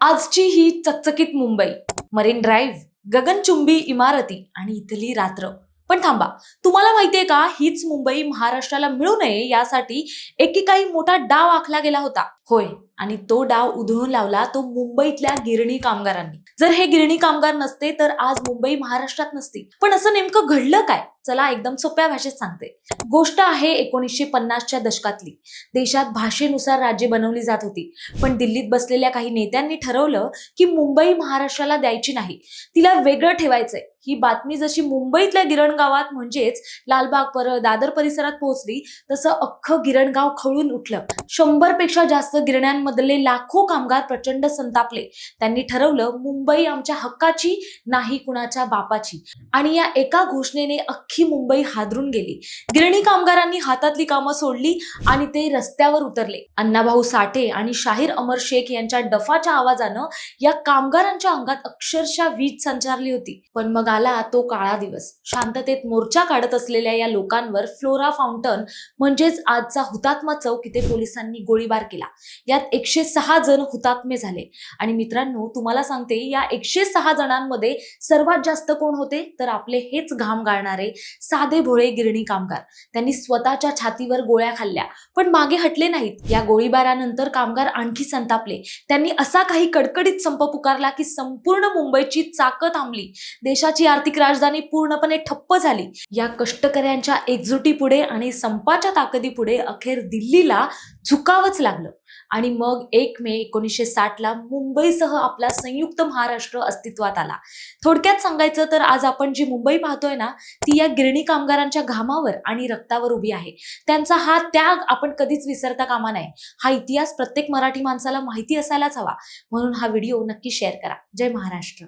आजची ही चकचकीत Mumbai, marine drive, गगनचुंबी इमारती आणि इथली रात्र. पण थांबा, तुम्हाला माहितीये का, हीच मुंबई महाराष्ट्राला मिळू नये यासाठी एकेकाळी मोठा डाव आखला गेला होता. होय, आणि तो डाव उधळून लावला तो मुंबईतल्या गिरणी कामगारांनी. जर हे गिरणी कामगार नसते तर आज मुंबई महाराष्ट्रात नसती. पण असं नेमकं घडलं काय? चला एकदम सोप्या भाषेत सांगते. गोष्ट आहे 1950च्या दशकातली. देशात भाषेनुसार राज्य बनवली जात होती. पण दिल्लीत बसलेल्या काही नेत्यांनी ठरवलं की मुंबई महाराष्ट्राला द्यायची नाही, तिला वेगळं ठेवायचंय. ही बातमी जशी मुंबईतल्या गिरणगावात म्हणजेच लालबाग परळ दादर परिसरात पोहोचली तसं अख्खं गिरणगाव खवळून उठलं. 100 पेक्षा जास्त गिरण्यांमधले लाखो कामगार प्रचंड संतापले. त्यांनी ठरवलं मुंबई आमच्या हक्काची, नाही कुणाच्या बापाची. आणि या एका घोषणेने अख्खी मुंबई हादरून गेली. गिरणी कामगारांनी हातातली कामं सोडली आणि ते रस्त्यावर उतरले. अण्णाभाऊ साठे आणि शाहीर अमर शेख यांच्या डफाच्या आवाजानं या कामगारांच्या अंगात अक्षरशः वीज संचारली होती. पण मग आला तो काळा दिवस. शांततेत मोर्चा काढत असलेल्या या लोकांवर फ्लोरा फाउंटन म्हणजेच आजचा हुतात्मा चौक इथे पोलिसांनी गोळीबार केला. यात 106 जण हुतात्मे झाले. आणि मित्रांनो, तुम्हाला सांगते, या 106 जणांमध्ये सर्वात जास्त कोण होते तर आपले हेच घाम गाळणारे साधे भोळे गिरणी कामगार. त्यांनी स्वतःच्या छातीवर गोळ्या खाल्ल्या पण मागे हटले नाहीत. या गोळीबारानंतर कामगार आणखी संतापले. त्यांनी असा काही कडकडीत संप पुकारला की संपूर्ण मुंबईची चाकं थांबली. देशाची आर्थिक राजधानी पूर्णपणे ठप्प झाली. या कष्टकऱ्यांच्या एकजुटीपुढे आणि संपाच्या ताकदीपुढे अखेर दिल्लीला झुकावंच लागलं. आणि मग 1 मे 1960ला मुंबईसह आपला संयुक्त महाराष्ट्र अस्तित्वात आला. थोडक्यात सांगायचं तर आज आपण जी मुंबई पाहतोय ना, ती या गिरणी कामगारांच्या घामावर आणि रक्तावर उभी आहे. त्यांचा हा त्याग आपण कधीच विसरता कामा नये. हा इतिहास प्रत्येक मराठी माणसाला माहिती असायलाच हवा. म्हणून हा व्हिडिओ नक्की शेअर करा. जय महाराष्ट्र.